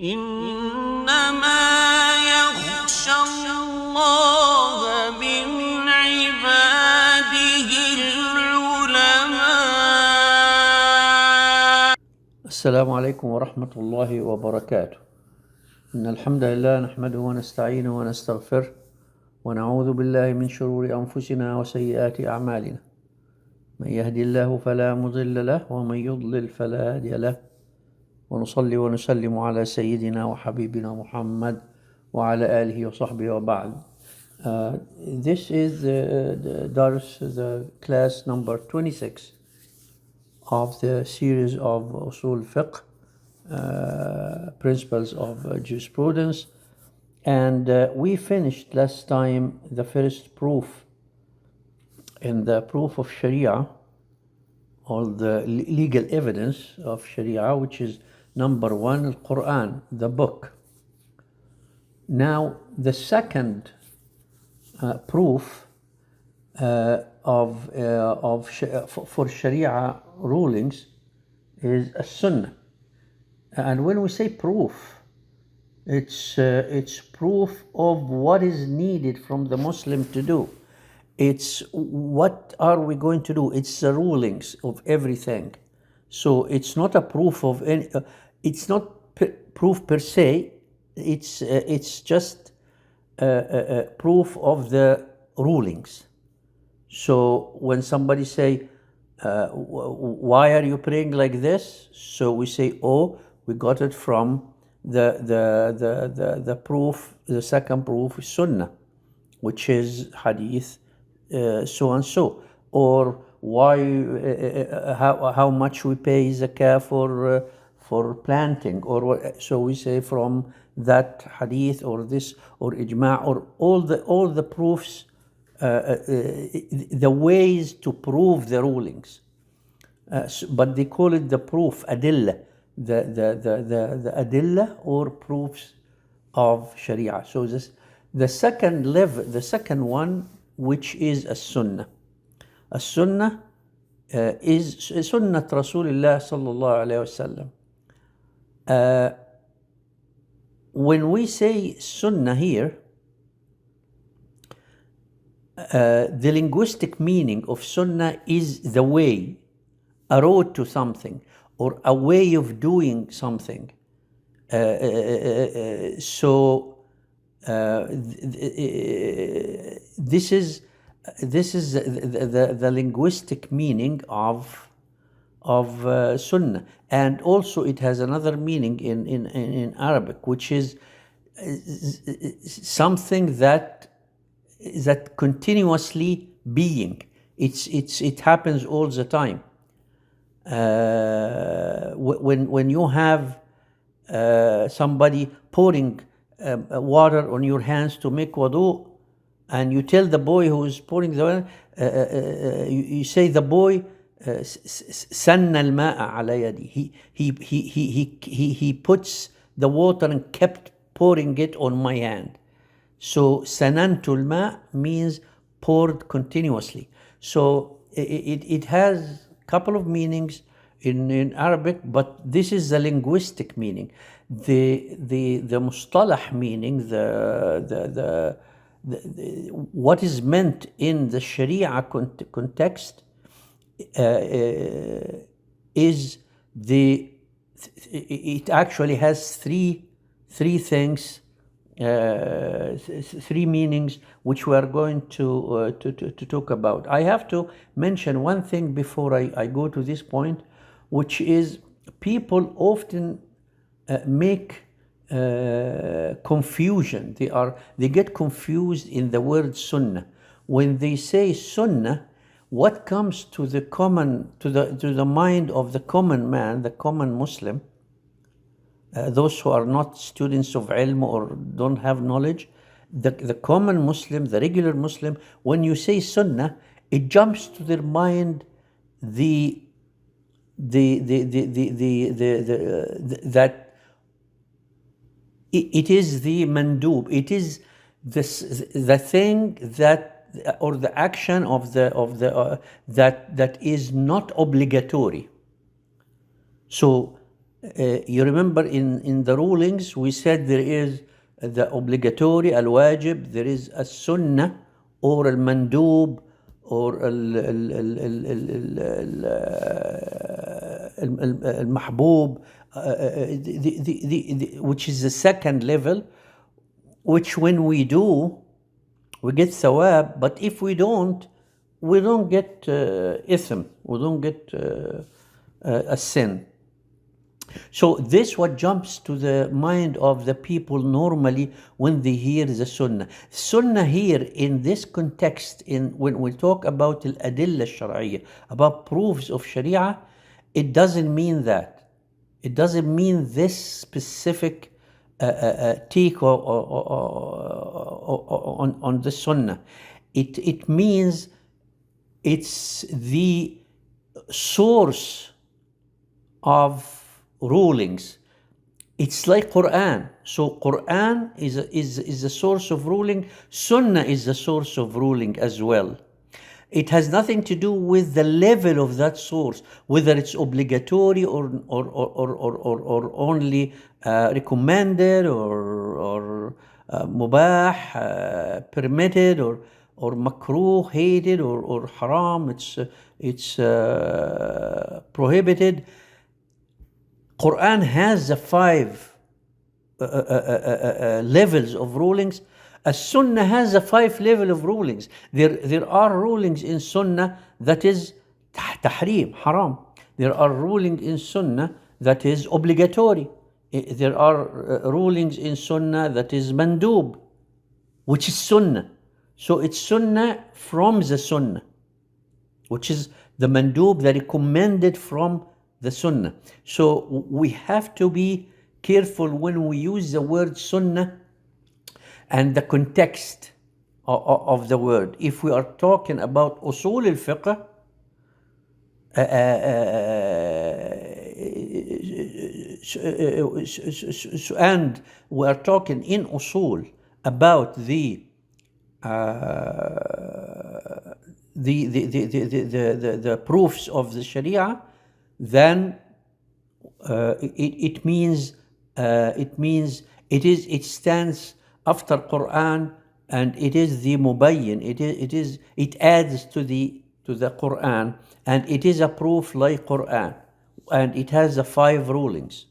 إنما يخشى الله من عباده العلماء. السلام عليكم ورحمة الله وبركاته. إن الحمد لله نحمده ونستعينه ونستغفره ونعوذ بالله من شرور أنفسنا وسيئات أعمالنا. من يهدي الله فلا مضل له ومن يضلل فلا هادي له، ونصلي ونسلم على سيدنا وحبيبنا محمد وعلى آله وصحبه وبعد. This is the class number 26 of the series of Usool fiqh, principles of jurisprudence, and we finished last time the first proof in the proof of Sharia, or the legal evidence of Sharia, which is number one, Al-Quran, the book. Now, the second proof for Sharia rulings is A-Sunnah. And when we say proof, it's proof of what is needed from the Muslim to do. It's what are we going to do? It's the rulings of everything. So it's not a proof of any. It's not proof per se. It's just proof of the rulings. So when somebody say, "Why are you praying like this?" So we say, "Oh, we got it from the proof. The second proof is Sunnah, which is Hadith." So and so, or why, how much we pay zakah for planting, or what, so we say from that hadith or this or ijma' or all the proofs, the ways to prove the rulings, but they call it the proof adillah, the adillah or proofs of Sharia. So this the second level, the second one, which is A-Sunnah. A-Sunnah is Sunnat Rasulullah sallallahu alayhi wasallam. When we say Sunnah here, the linguistic meaning of Sunnah is the way, a road to something, or a way of doing something. This is the linguistic meaning of Sunnah, and also it has another meaning in Arabic, which is something that continuously being. It happens all the time. When you have somebody pouring water on your hands to make wudu, and you tell the boy who is pouring the water, you say the boy sanna al-ma'a ala yadi. He puts the water and kept pouring it on my hand. So sanantu al-ma' means poured continuously. So it has a couple of meanings in Arabic, but this is the linguistic meaning. The mustalah meaning, the what is meant in the Sharia context is it actually has three things, three meanings, which we are going to talk about. I have to mention one thing before I go to this point, which is people often make confusion. They get confused in the word Sunnah. When they say Sunnah, what comes to the mind of the common man, the common Muslim, those who are not students of ilm or don't have knowledge, the common Muslim, the regular Muslim, when you say Sunnah, it jumps to their mind that it is the mandub, it is the thing that, or the action of that is not obligatory. So You remember in the rulings we said there is the obligatory al-wajib, there is a sunnah or al-mandub or al-mahbub, which is the second level, which when we do, we get thawab, but if we don't get ithm, we don't get a sin. So this what jumps to the mind of the people normally when they hear the sunnah. Sunnah here in this context, when we talk about al-adilla al-shar'iyya, about proofs of sharia, it doesn't mean that. It doesn't mean this specific take on the sunnah. It means it's the source of rulings. It's like Quran. So Quran is a source of ruling. Sunnah is a source of ruling as well. It has nothing to do with the level of that source, whether it's obligatory or only recommended or mubah, permitted, or makruh, hated, or haram, it's prohibited. Quran has the 5 levels of rulings. A sunnah has a 5 level of rulings. There are rulings in sunnah that is tahrim, haram. There are rulings in sunnah that is obligatory. There are rulings in sunnah that is mandub, which is sunnah. So it's sunnah from the sunnah, which is the mandub, the recommended from the sunnah. So we have to be careful when we use the word sunnah and the context of the word. If we are talking about usool al-fiqh, and we are talking in usool about the proofs of the sharia, then it stands after Quran, and it is the mubayyin. It adds to the Quran, and it is a proof like Quran, and it has the 5 rulings.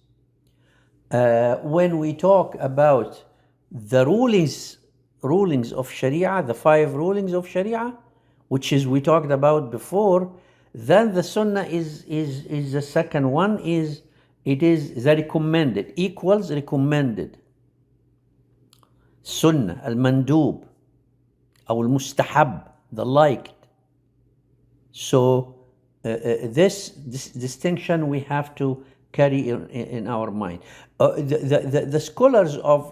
When we talk about the rulings of Sharia, the 5 rulings of Sharia, which is we talked about before, then the sunnah is the second one. It is the recommended, equals recommended. Sunnah, al-mandub, or al-mustahab, the liked. So this distinction we have to carry in our mind. The scholars of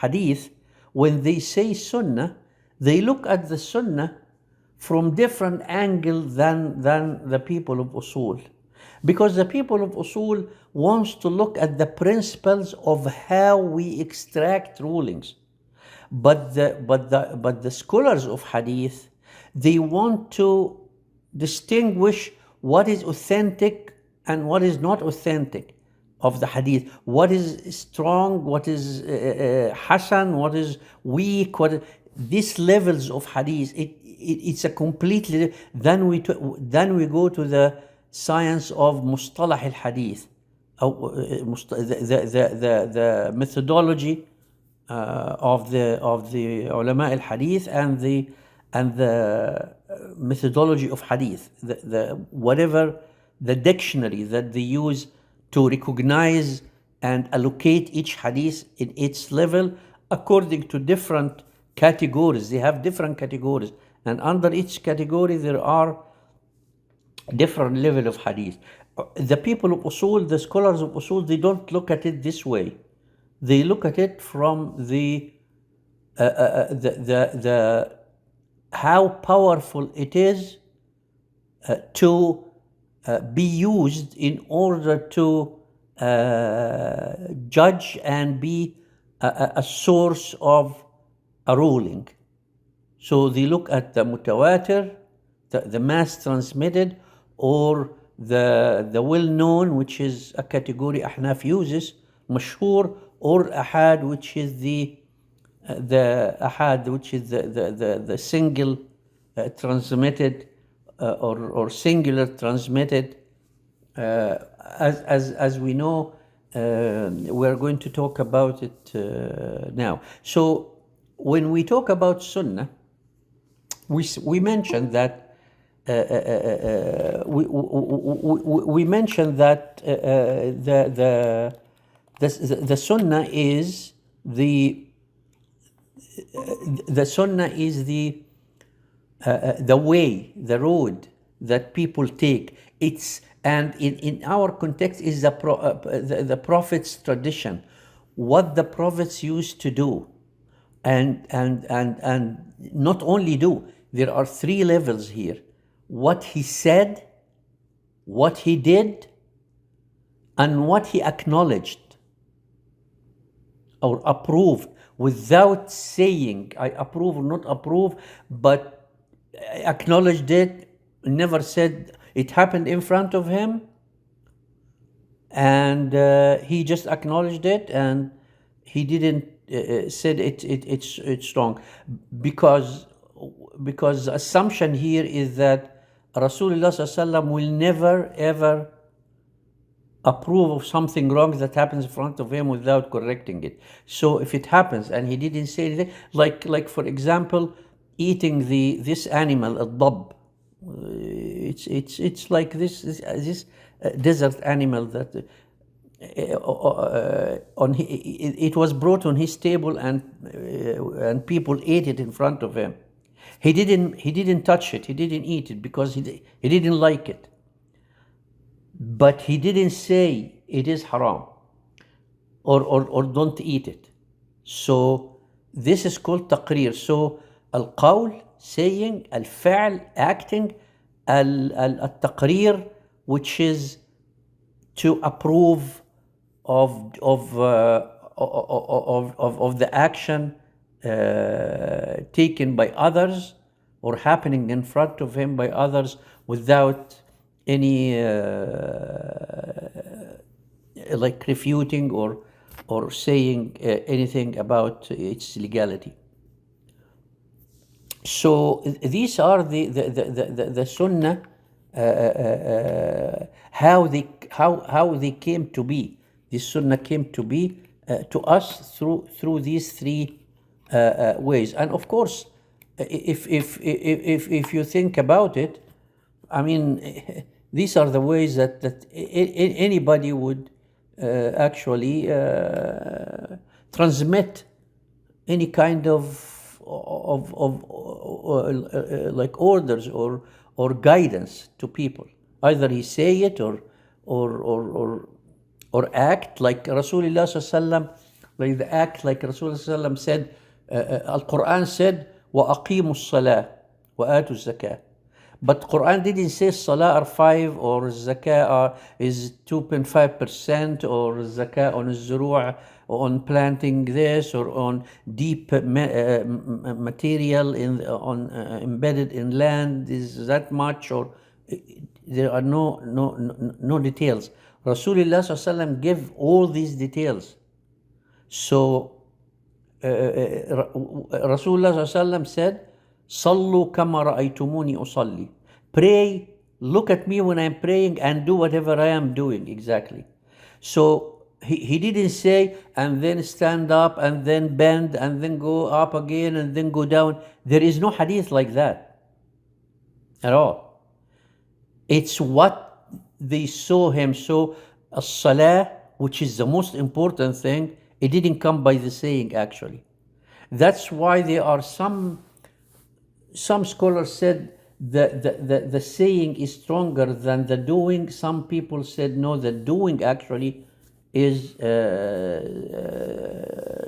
hadith, when they say sunnah, they look at the sunnah from different angle than the people of usool, because the people of usool wants to look at the principles of how we extract rulings, but the scholars of hadith, they want to distinguish what is authentic and what is not authentic of the hadith, what is strong, what is hasan, what is weak, these levels of hadith. It's a completely. Then we go to the science of mustalah al-hadith, the methodology of the ulama al-hadith, and the methodology of hadith, whatever the dictionary that they use to recognize and allocate each hadith in its level according to different categories. They have different categories, and under each category there are different level of hadith. The people of usool, the scholars of usool, they don't look at it this way. They look at it from the how powerful it is to be used in order to judge and be a source of a ruling. So they look at the mutawatir, the mass transmitted, or the well-known, which is a category Ahnaf uses, mashhur, or ahad, which is the ahad, which is the single transmitted or singular transmitted. As we know, we're going to talk about it now. So when we talk about Sunnah, we mentioned that we mentioned that the Sunnah is the Sunnah is the way, the road that people take. And in our context is the Prophet's tradition, what the Prophets used to do, and not only do. There are three levels here: what he said, what he did, and what he acknowledged or approved, without saying I approve or not approve, but acknowledged it, never said it happened in front of him, and he just acknowledged it, and he didn't said it's wrong, because the assumption here is that Rasulullah SAW will never ever approve of something wrong that happens in front of him without correcting it. So if it happens and he didn't say anything, like for example, eating this animal, a dab, it's like this desert animal that it was brought on his table, and people ate it in front of him. He didn't touch it. He didn't eat it because he didn't like it. But he didn't say it is haram or don't eat it. So this is called taqreer. So al-qawl, saying, al-fa'l, acting, al-taqreer, which is to approve of the action taken by others or happening in front of him by others without any like refuting or saying anything about its legality. So these are the Sunnah, how they came to be. This Sunnah came to be to us through these three ways. And of course, if you think about it, I mean, these are the ways that anybody would actually transmit any kind of like orders or guidance to people. Either he say it or act like Rasulullah sallam, like the act like Rasulullah sallam said. Al-Quran said, وَأَقِيمُوا الصَّلَاةِ وَآتُوا الزَّكَاةِ. But Quran didn't say Salah are 5 or Zakah is 2.5% or Zakah on Zuru' on planting this or on deep material embedded in land is that much, or there are no details. Rasulullah SAW gave all these details. So Rasulullah SAW said, Sallu kama ra'aytumuni usalli. Pray, look at me when I'm praying and do whatever I am doing exactly. So he didn't say and then stand up and then bend and then go up again and then go down. There is no hadith like that at all. It's what they saw him. So as-salah, which is the most important thing, it didn't come by the saying actually. That's why there are some scholars said the saying is stronger than the doing. Some people said no, the doing actually is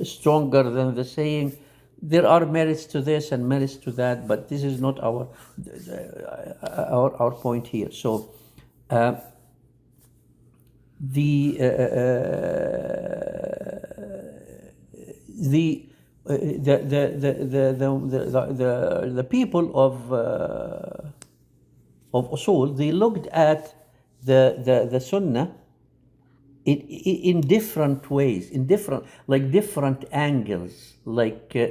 stronger than the saying. There are merits to this and merits to that, but this is not our point here. So the people of Usool, they looked at the Sunnah in different ways, in different angles,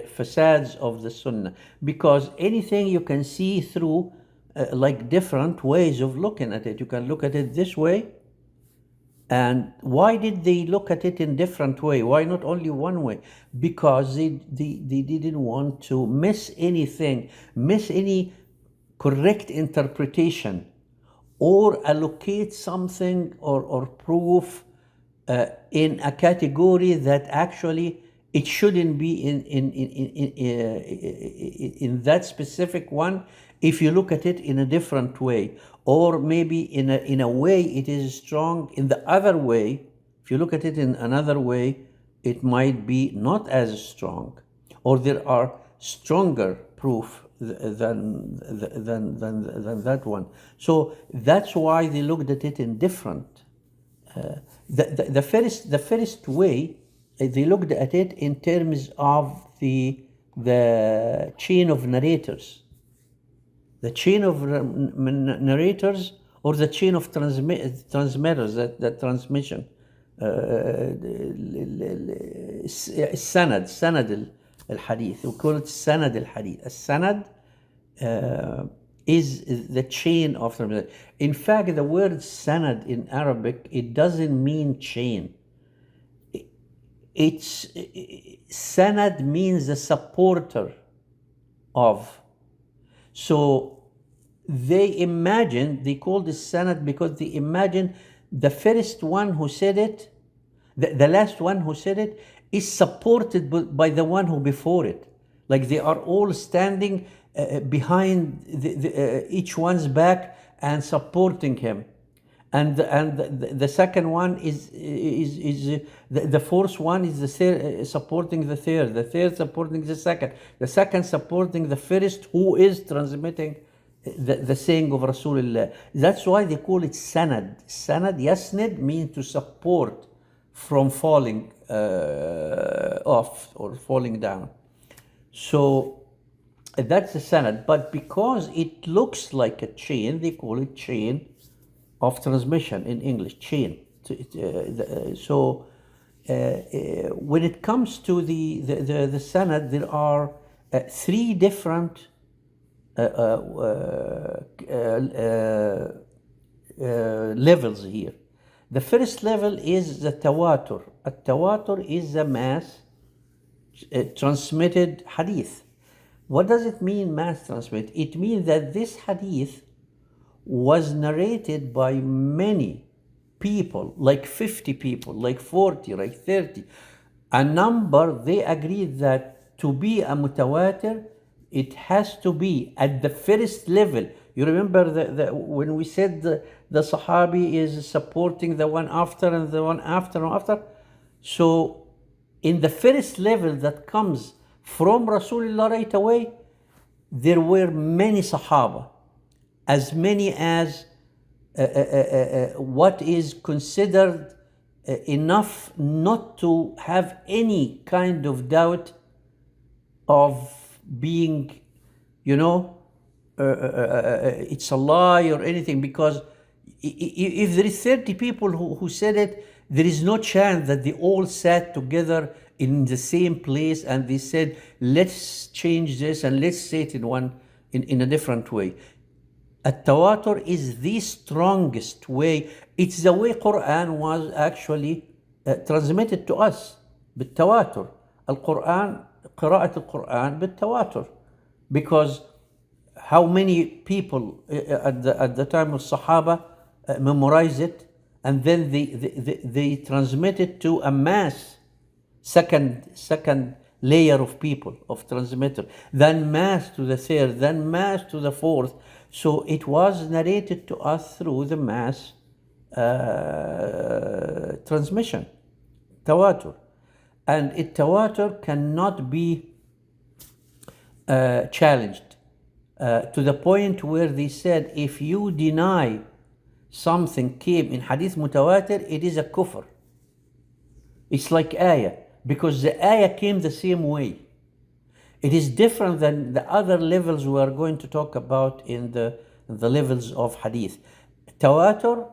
facades of the Sunnah, because anything you can see through different ways of looking at it. You can look at it this way. And why did they look at it in different way? Why not only one way? Because they didn't want to miss anything, miss any correct interpretation, or allocate something or proof in a category that actually it shouldn't be in that specific one if you look at it in a different way, or maybe in a way it is strong in the other way. If you look at it in another way, it might be not as strong, or there are stronger proof than that one. So that's why they looked at it in different. The first way they looked at it in terms of the chain of narrators, the chain of narrators, or the chain of transmitters, that transmission. سند الحديث, we call it سند الحديث. السند is the chain of transmission. In fact, the word sanad in Arabic, it doesn't mean chain. It's sanad means the supporter of. So they called it sanad because they imagine the first one who said it, the last one who said it, is supported by the one who before it. Like they are all standing behind each one's back and supporting him. And the second one is the fourth one is the third, supporting the third supporting the second supporting the first, who is transmitting the saying of Rasulullah. That's why they call it sanad. Sanad, yasnid, means to support from falling off or falling down. So that's the sanad. But because it looks like a chain, they call it chain of transmission in English, chain. So when it comes to the sanad, there are three different levels here. The first level is the tawatur. Tawatur is the mass transmitted hadith. What does it mean, mass transmitted? It means that this hadith was narrated by many people, like 50 people, like 40, like 30. A number, they agreed that to be a mutawatir, it has to be at the first level. You remember when we said the Sahabi is supporting the one after and the one after and after? So in the first level that comes from Rasulullah right away, there were many Sahaba, as many as what is considered enough not to have any kind of doubt of being, it's a lie or anything, because if there is 30 people who said it, there is no chance that they all sat together in the same place and they said, let's change this and let's say it in a different way. At-tawatur is the strongest way. It's the way Quran was actually transmitted to us, بالتواتر. القرآن, قراءة القرآن بالتواتر. Because how many people at the time of Sahaba memorize it, and then they transmit it to a mass, second layer of people, of transmitter, then mass to the third, then mass to the fourth. So it was narrated to us through the mass transmission, tawatur. And tawatur cannot be challenged to the point where they said, if you deny something came in hadith mutawatir, it is a kufr. It's like ayah, because the ayah came the same way. It is different than the other levels we are going to talk about in the levels of hadith. Tawatur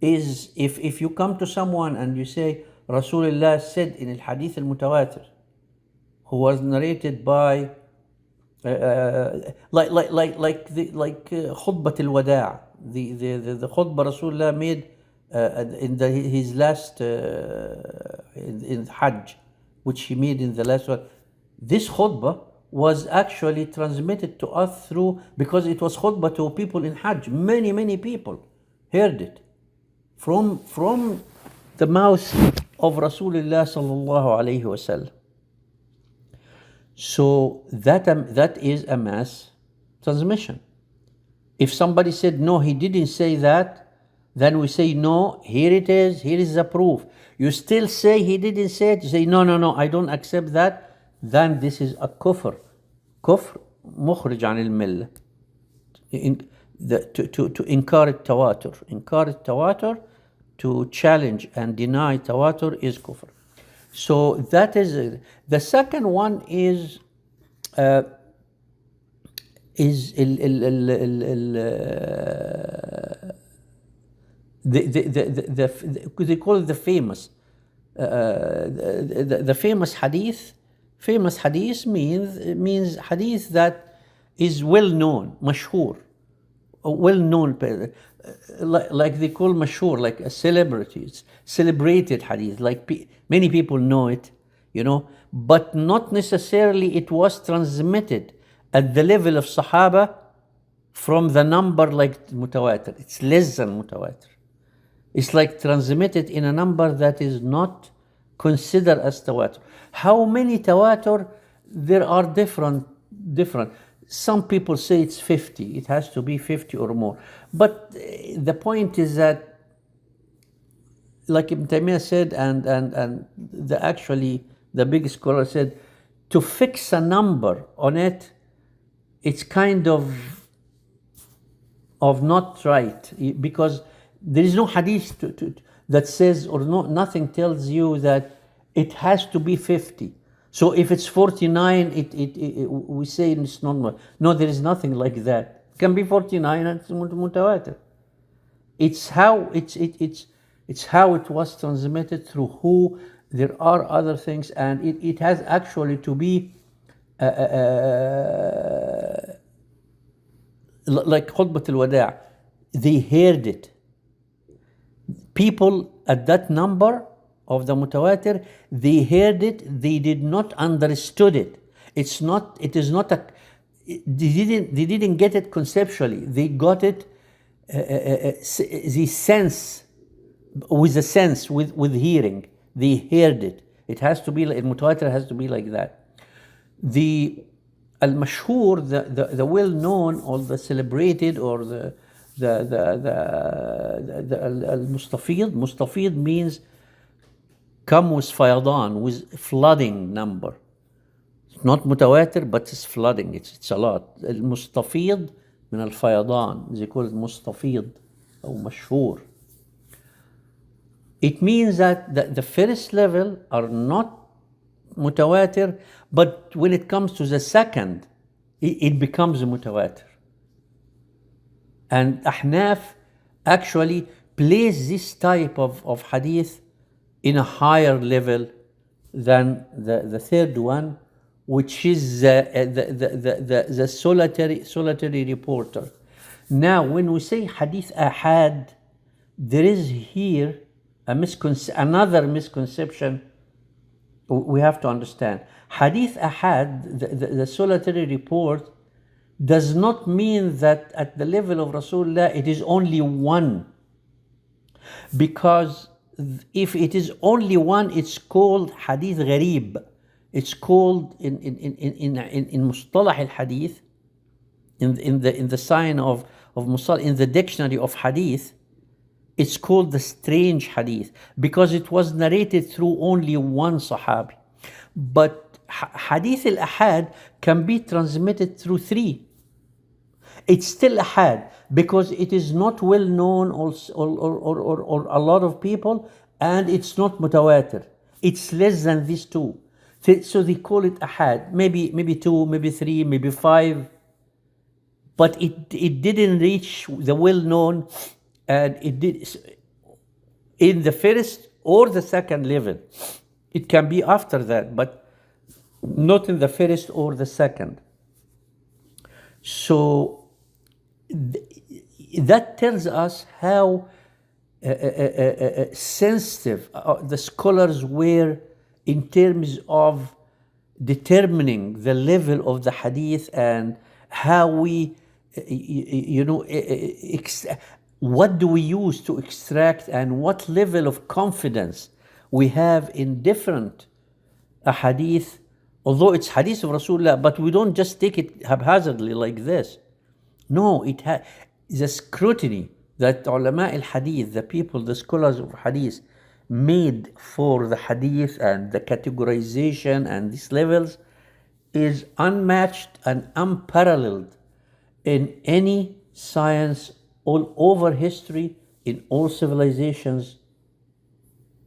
is if you come to someone and you say Rasulullah said in al hadith al mutawatir, who was narrated by like khutbat al wada', the khutbah Rasulullah made in his last in Hajj, which he made in the last one. This khutbah was actually transmitted to us through, because it was khutbah to people in Hajj. Many people heard it from the mouth of Rasulullah sallallahu alaihi wasallam. So that is a mass transmission. If somebody said no, he didn't say that, then we say no, here it is, here is the proof. You still say he didn't say it, you say no, I don't accept that, then this is a kufr مخرج عن الملة. To inkar التواتر, to challenge and deny tawatur is kufr. So that is the second one is they call it the famous the famous hadith. Famous hadith means hadith that is well known, mashhur, well known, like they call mashhur, like a celebrated hadith, like many people know it, but not necessarily it was transmitted at the level of Sahaba from the number like mutawatir. It's less than mutawatir. It's like transmitted in a number that is not considered as tawatur. How many tawatur? There are different. Some people say it's 50. It has to be 50 or more. But the point is that, like Ibn Taymiyyah said, and the big scholar said, to fix a number on it, it's kind of not right, because there is no hadith that says, or nothing tells you that it has to be 50. So if it's 49, we say it's normal. No, there is nothing like that. It can be 49 and it's mutawatir. It's how it was transmitted through who. There are other things, and it has actually to be like khutbat al-wada'. They heard it. People at that number of the mutawatir, they heard it, they did not understood it. They didn't get it conceptually. They got it the sense, with hearing. They heard it. It has to be like mutawatir, has to be like that. The al-mashhur, the well-known or the celebrated or the al-mustafid. Mustafid means come with fayadan, with flooding number. It's not mutawatir, but it's flooding. It's a lot. Al-mustafid min al-fayadan. They call it mustafid or mashhur. It means that the first level are not mutawatir, but when it comes to the second, it becomes mutawatir. And Ahnaf actually place this type of hadith in a higher level than the third one, which is the solitary reporter. Now, when we say hadith ahad, there is here another misconception we have to understand. Hadith ahad, the solitary report, does not mean that at the level of Rasulullah it is only one. Because if it is only one, it's called hadith gharib. It's called in mustalah al-hadith, in the sign of mustalah, in the dictionary of hadith, it's called the strange hadith, because it was narrated through only one sahabi. But hadith al-ahad can be transmitted through three. It's still ahad because it is not well known or a lot of people, and it's not mutawatir. It's less than these two. So they call it ahad. Maybe two, maybe three, maybe five. But it didn't reach the well known, and it did. in the first or the second level. It can be after that, but not in the first or the second. So that tells us how sensitive the scholars were in terms of determining the level of the hadith and how we, what do we use to extract and what level of confidence we have in different hadith, although it's hadith of Rasulullah, but we don't just take it haphazardly like this. No, it has the scrutiny that ulama al-hadith, the people, the scholars of hadith, made for the hadith and the categorization and these levels is unmatched and unparalleled in any science all over history, in all civilizations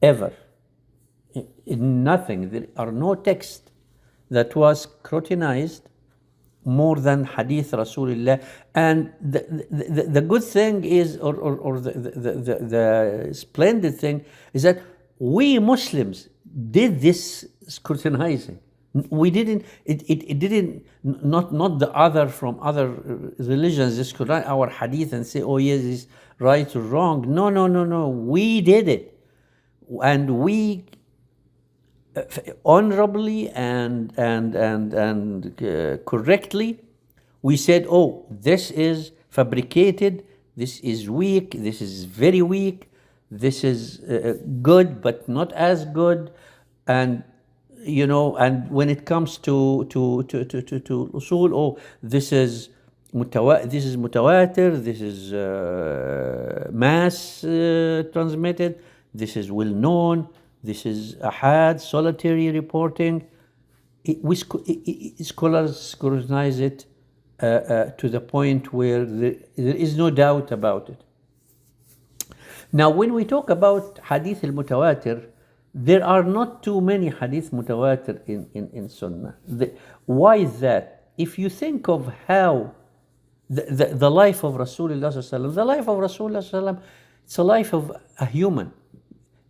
ever. In nothing, there are no texts that was scrutinized more than hadith Rasulullah. And the good thing is, or the splendid thing is that we Muslims did this scrutinizing. We didn't, it didn't, not the other from other religions, they scrutinize our hadith and say, oh yes, it's right or wrong. No. We did it. And we honorably and correctly, we said, oh, this is fabricated, this is weak, this is very weak, this is good but not as good, and and when it comes to usool, oh, this is mutawatir, this is mass transmitted, this is well known, this is ahad, solitary reporting. Scholars scrutinize it to the point where there is no doubt about it. Now, when we talk about hadith al-mutawatir, there are not too many hadith mutawatir in Sunnah. Why is that? If you think of how the life of Rasulullah, the life of Rasulullah, it's a life of a human,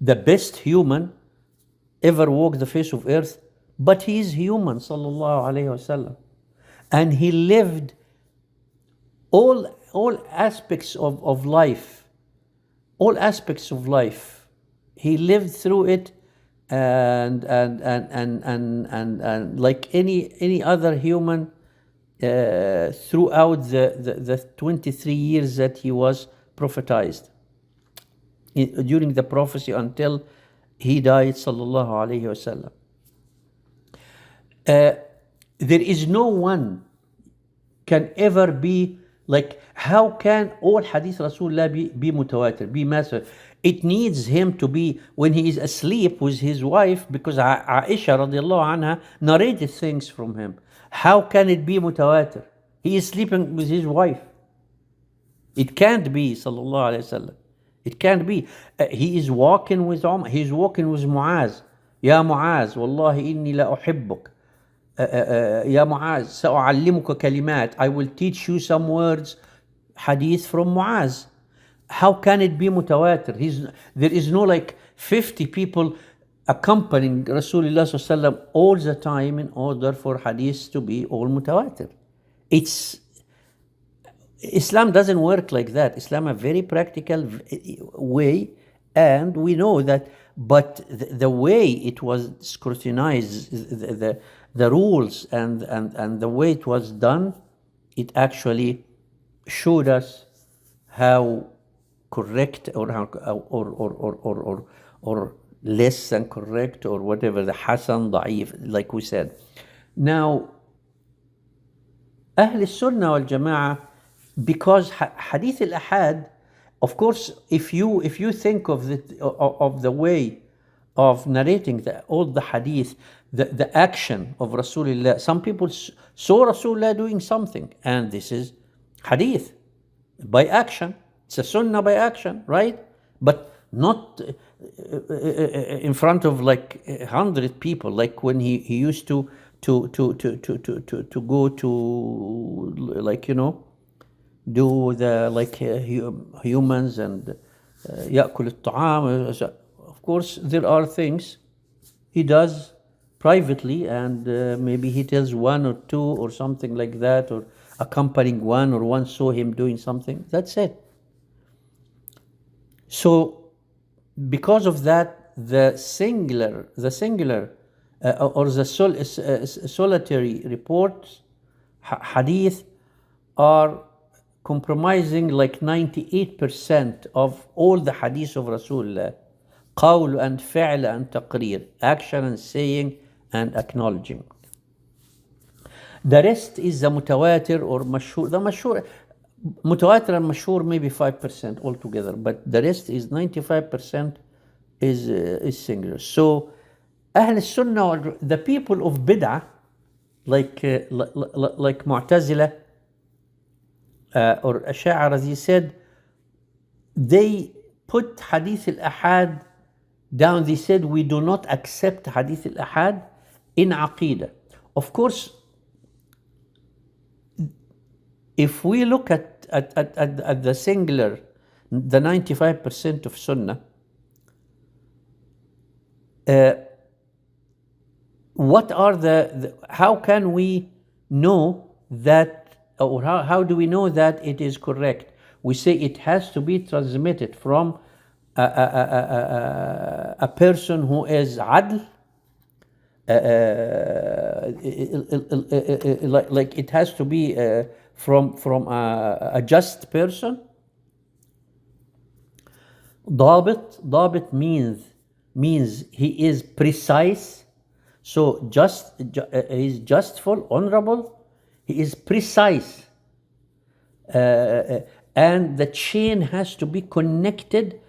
the best human ever walked the face of earth, but he is human, sallallahu alayhi wasallam, and he lived all aspects of life, all aspects of life. He lived through it, and like any other human throughout the 23 years that he was prophetized, during the prophecy until he died, sallallahu alayhi wasallam. There is no one can ever be like, how can all hadith Rasulullah be mutawatir, be massive? It needs him to be when he is asleep with his wife, because Aisha radiallahu anha narrated things from him. How can it be mutawatir? He is sleeping with his wife. It can't be, sallallahu alayhi wasallam. It can't be. He is walking with Umar. He is walking with Muaz. Ya Muaz, wallahi inni la uhibbuk. Ya Muaz, sa'u'allimuka kalimat. I will teach you some words, hadith from Muaz. How can it be mutawatir? There is no like 50 people accompanying Rasulullah sallallahu alaihi wasallam all the time in order for hadith to be all mutawatir. Islam doesn't work like that. Islam a very practical way, and we know that. But the way it was scrutinized, the rules and the way it was done, it actually showed us how correct or less than correct, or whatever, the hasan, da'if, like we said. Now, Ahl al-Sunnah wal-Jama'ah, because hadith al-ahad, of course, if you think of the way of narrating all the hadith, the action of Rasulullah, some people saw Rasulullah doing something, and this is hadith by action. It's a sunnah by action, right? But not in front of like 100 people, like when he used to go to, like, do the like humans and يأكل الطعام. Of course, there are things he does privately, and maybe he tells one or two or something like that, or accompanying one, or one saw him doing something. That's it. So, because of that, the singular, or the solitary reports, hadith, are compromising like 98% of all the hadith of Rasulullah. قول and فعل and تقرير, action and saying and acknowledging. The rest is the mutawatir or mashhur. The mashhur, mutawatir and mashhur maybe 5% altogether, but the rest is 95% is singular. So Ahl Sunnah, the people of Bid'ah, like Mu'tazila or Ash'ari, as he said, they put Hadith al-Ahad down. They said, we do not accept Hadith al-Ahad in Aqidah. Of course, if we look at the singular, the 95% of Sunnah, what are how can we know that, or how do we know that it is correct? We say it has to be transmitted from a person who is adl, like it has to be from a just person. Dabit means he is precise. So he is justful, honorable. He is precise, and the chain has to be connected,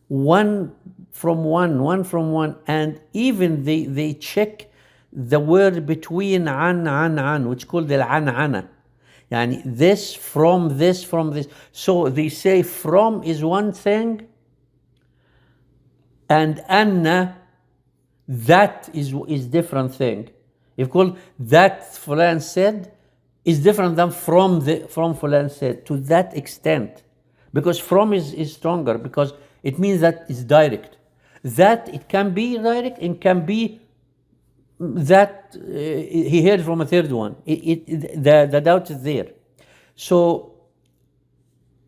one from one, and even they check the word between an, which is called al-an'ana. Yani this from this. So they say from is one thing, and anna, that is different thing. If called that Fulan said is different than from Fulan said, to that extent. Because from is stronger, because it means that it's direct. That it can be direct, and can be that he heard from a third one. The doubt is there. So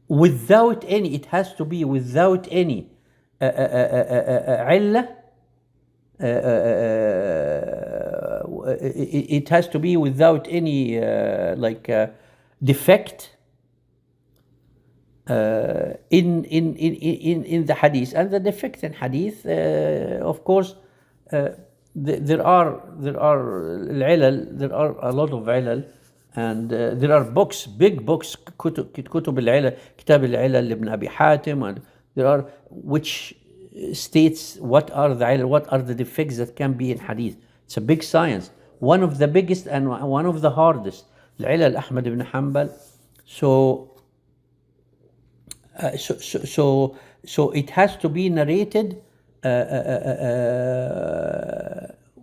without any, it has to be without any illah. It has to be without any defect in the hadith. And the defect in hadith, of course, there are العلل, there are a lot of ilal, and there are books, big books, كتب العلل, كتاب العلل لابن أبي حاتم, and there are which states what are the defects that can be in hadith. It's a big science, one of the biggest and one of the hardest. العلل Ahmad ibn Hanbal. So it has to be narrated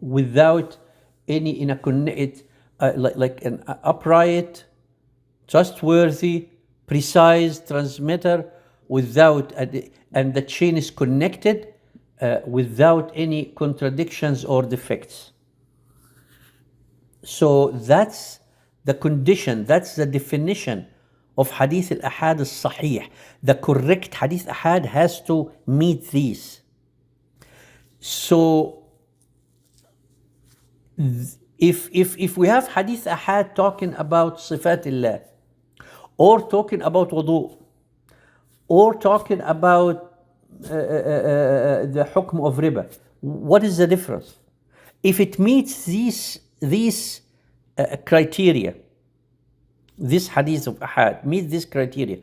without any like an upright, trustworthy, precise transmitter, without and the chain is connected without any contradictions or defects. So that's the condition, that's the definition of Hadith al-Ahad al-Sahih. The correct Hadith Ahad has to meet these. So if we have Hadith Ahad talking about Sifatillah, or talking about wudu, or talking about the hukm of riba, what is the difference? If it meets these criteria, this hadith of ahad meets this criteria,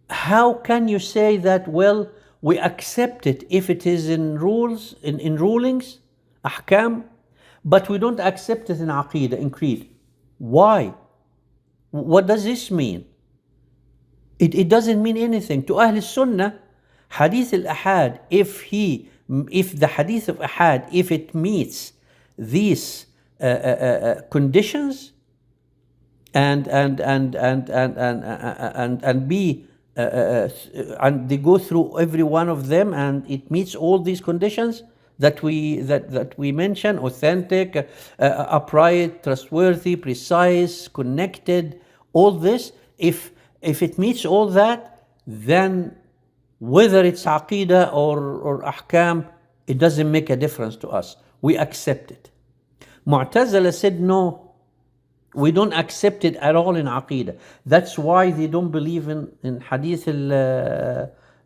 how can you say that, well, we accept it if it is in rules, in rulings, ahkam, but we don't accept it in aqidah, in creed? Why? What does this mean? It doesn't mean anything. To Ahl Sunnah, Hadith al-Ahad, if the Hadith of Ahad, if it meets these conditions and be and they go through every one of them, and it meets all these conditions that we mention: authentic, upright, trustworthy, precise, connected. All this, if it meets all that, then whether it's aqidah or ahkam, it doesn't make a difference to us. We accept it. Mu'tazila said no, we don't accept it at all in aqidah. That's why they don't believe in hadith in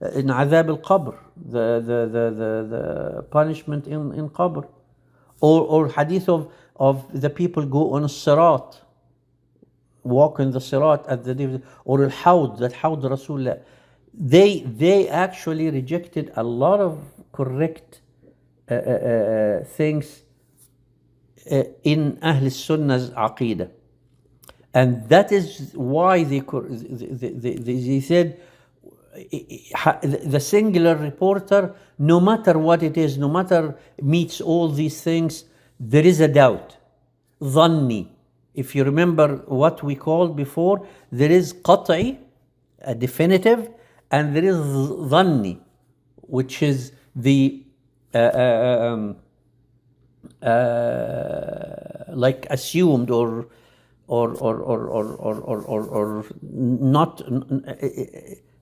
adhab al-qabr, the punishment in qabr, or hadith of the people go on sirat, walk in the sirat at the day, or al-hawd, that hawd Rasulullah. They actually rejected a lot of correct things in Ahl Sunnah's Aqidah. And that is why they said the singular reporter, no matter what it is, no matter meets all these things, there is a doubt. Dhanni. If you remember what we called before, there is qat'i, a definitive, and there is dhanni, which is the like assumed or not.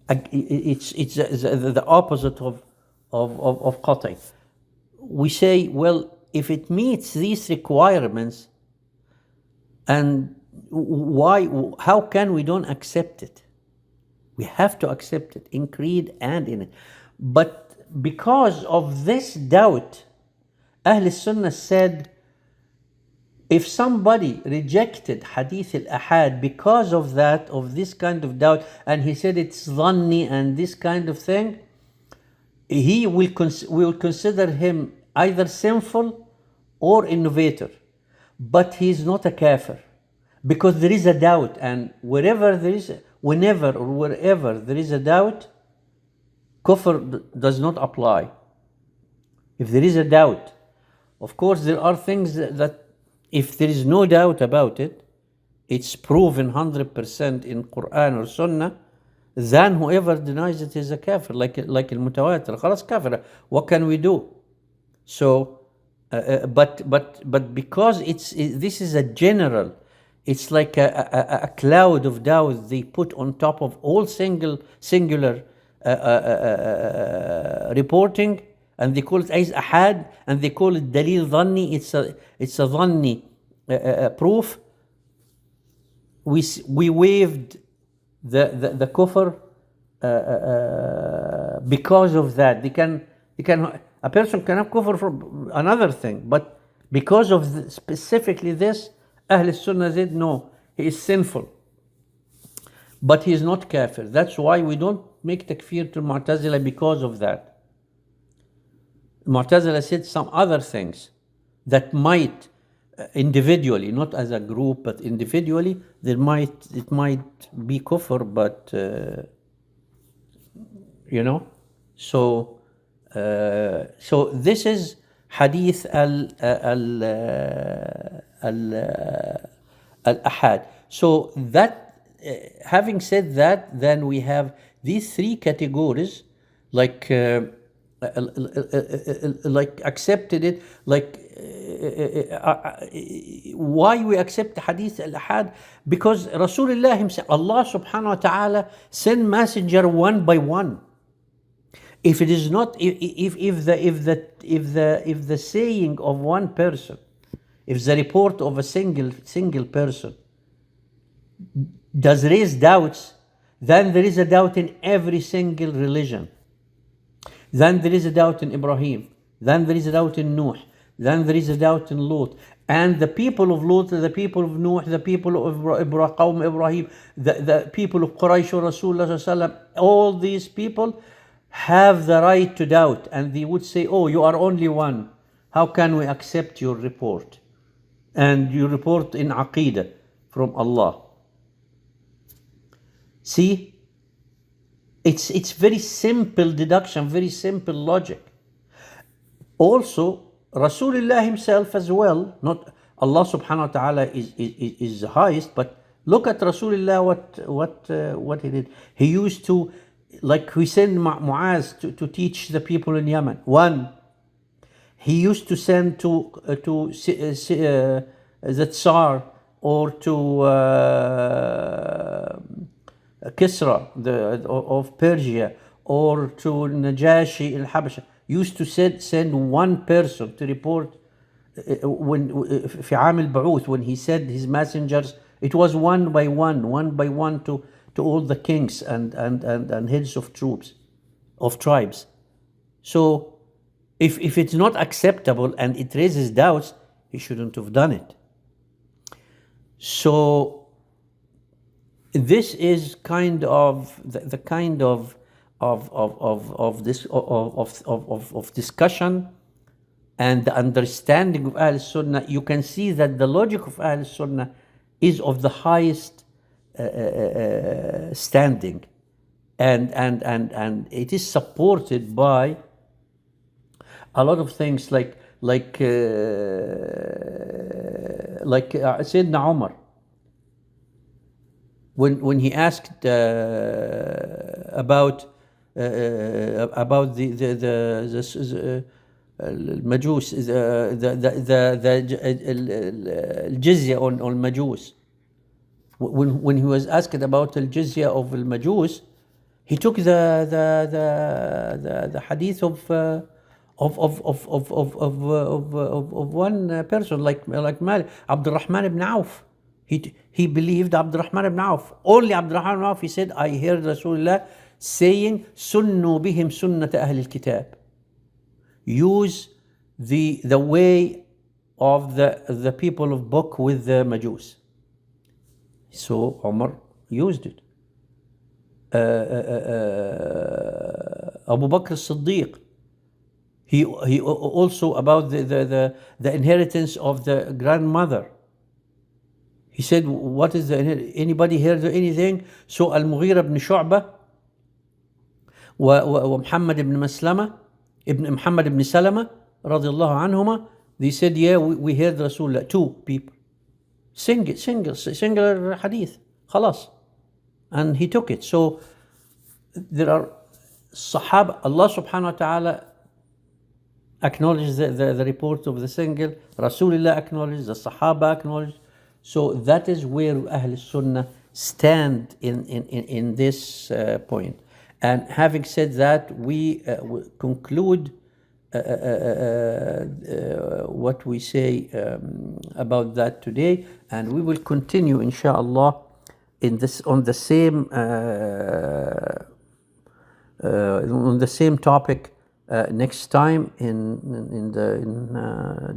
It's the opposite of qat'i. We say, well, if it meets these requirements, and how can we don't accept it? We have to accept it in creed and in it. But because of this doubt, Ahl Sunnah said, if somebody rejected Hadith al-Ahad because of that, of this kind of doubt, and he said it's dhanni and this kind of thing, we will consider him either sinful or innovator. But he's not a kafir, because there is a doubt, and whenever there is a doubt, kufr does not apply. If there is a doubt, of course there are things that if there is no doubt about it, it's proven 100% in Quran or Sunnah, then whoever denies it is a kafir, like al-mutawatir. Khalas kafir. What can we do? So, but because this is a general, it's like a cloud of doubt they put on top of all singular reporting, and they call it as ahad, and they call it dalil dhanni. It's a dhanni proof. We waived the kufr because of that. A person can have kufr for another thing, but because of specifically this, Ahl Sunnah said no, he is sinful, but he is not kafir. That's why we don't make takfir to Mu'tazila because of that. Mu'tazila said some other things that might individually, not as a group, but individually, it might be kufr, but so this is hadith al-ahad. So that, having said that, then we have these three categories, like accepted it, why we accept hadith al-ahad? Because Rasulullah himself, Allah subhanahu wa ta'ala, send messenger one by one. If it is not, if the saying of one person, if the report of a single person does raise doubts, then there is a doubt in every single religion. Then there is a doubt in Ibrahim. Then there is a doubt in Nuh. Then there is a doubt in Lut. And the people of Lut, the people of Nuh, the people of Ibrahim, the people of Quraysh or Rasulullah, all these people have the right to doubt. And they would say, oh, you are only one. How can we accept your report? And you report in Aqidah from Allah. See? It's very simple deduction, very simple logic. Also, Rasulullah himself as well, not Allah subhanahu wa ta'ala is the highest, but Look at Rasulullah, what he did. He used to, like we send Muaz to teach the people in Yemen. One, he used to send to the Tsar, or to Kisra of Persia, or to Najashi al-Habasha. Used to send one person to report when في عام البعوث, when he said his messengers, it was one by one to all the kings and heads of tribes. So if it's not acceptable and it raises doubts, he shouldn't have done it. So this is kind of the kind of discussion and the understanding of Ahl-Sunnah. You can see that the logic of Ahl-Sunnah is of the highest standing, and it is supported by a lot of things, like Sayyidina Umar, when he asked about the المجوس, الجزية on المجوس. When he was asked about the jizya of المجوس, he took the hadith of one person, like Malik, Abdurrahman ibn Auf. He believed Abdurrahman ibn Auf. Only Abdurrahman ibn Auf, he said, I heard Rasulullah saying, "Sunnu bihim sunnata ahl al-kitab." Use the way of the people of book with the Majus. So Umar used it. Abu Bakr as-Siddiq, he also, about the inheritance of the grandmother, he said, what is anybody heard of anything? So Al-Mughira ibn Shu'bah ومحمد ibn Maslama Muhammad ibn Salama radiallahu anhuma, they said, yeah, we heard Rasulullah. Two people, singular hadith, khalas, and he took it. So there are Sahaba, Allah subhanahu wa ta'ala acknowledged the report of the single, Rasulullah acknowledged, the Sahaba acknowledged. So that is where Ahl Sunnah stand in this point. And having said that, we conclude what we say about that today, and we will continue, inshallah, on the same topic next time in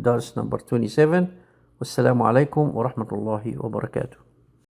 Dars number 27. Wassalamu alaikum wa rahmatullahi wa barakatuh.